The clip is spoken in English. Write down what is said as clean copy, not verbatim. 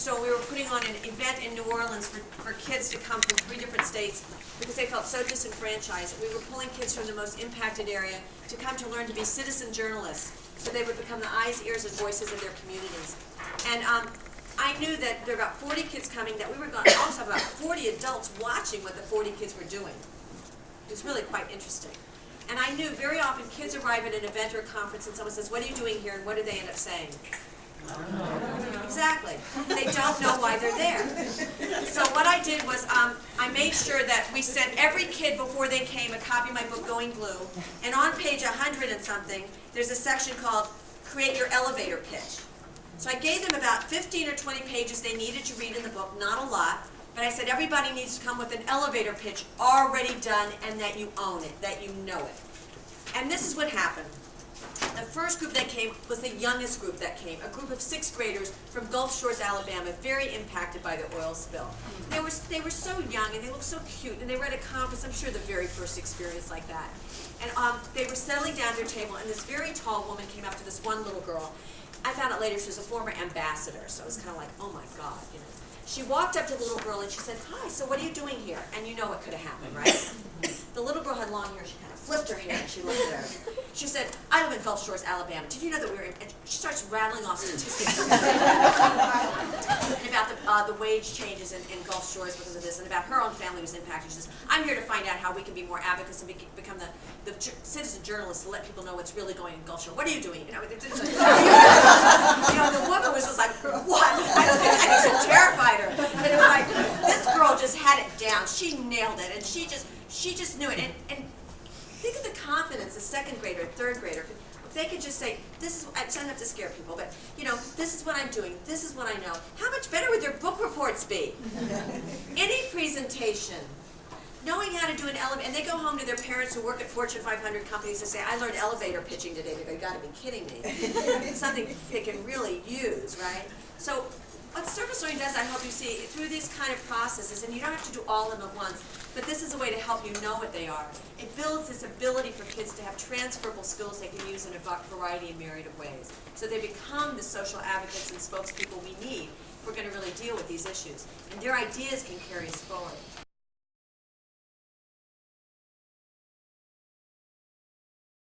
Stone, we were putting on an event in New Orleans for kids to come from 3 different states because they felt so disenfranchised. We were pulling kids from the most impacted area to come to learn to be citizen journalists so they would become the eyes, ears, and voices of their communities. And I knew that there were about 40 kids coming, that we were going to also have about 40 adults watching what the 40 kids were doing. It was really quite interesting. And I knew very often kids arrive at an event or a conference and someone says, "What are you doing here?" and what do they end up saying? Exactly. They don't know why they're there. So what I did was I made sure that we sent every kid before they came a copy of my book, Going Blue. And on page 100 and something, there's a section called Create Your Elevator Pitch. So I gave them about 15 or 20 pages they needed to read in the book, not a lot. But I said everybody needs to come with an elevator pitch already done and that you own it, that you know it. And this is what happened. The first group that came was the youngest group that came, a group of 6th graders from Gulf Shores, Alabama, very impacted by the oil spill. They were so young and they looked so cute, and they were at a conference, I'm sure the very first experience like that. And they were settling down at their table, and this very tall woman came up to this one little girl. I found out later she was a former ambassador, so it was kind of like, oh my God, you know. She walked up to the little girl and she said, "Hi, so what are you doing here?" And you know what could have happened, right? The little girl had long hair. She kind of flipped her hair and she looked at her. She said, "I live in Gulf Shores, Alabama. Did you know that we were in..." And she starts rattling off statistics about the wage changes in Gulf Shores because of this, and about her own family was impacted. She says, "I'm here to find out how we can be more advocates and become the citizen journalists to let people know what's really going on in Gulf Shores. What are you doing?" You know, the woman was just like, "What?" I think she terrified her. But it was like, this girl just had it down. She nailed it, and she just knew it. And think of the confidence a 2nd grader, 3rd grader, if they could just say, "This is," I don't have to scare people, but you know, "This is what I'm doing. This is what I know." How much better would their book reports be? Any presentation. Knowing how to do an elevator, and they go home to their parents who work at Fortune 500 companies and say, "I learned elevator pitching today." They go, "You got to be kidding me." It's something they can really use, right? So what service learning does, I hope you see, through these kind of processes, and you don't have to do all of them at once, but this is a way to help you know what they are. It builds this ability for kids to have transferable skills they can use in a variety and myriad of ways. So they become the social advocates and spokespeople we need if we're going to really deal with these issues. And their ideas can carry us forward.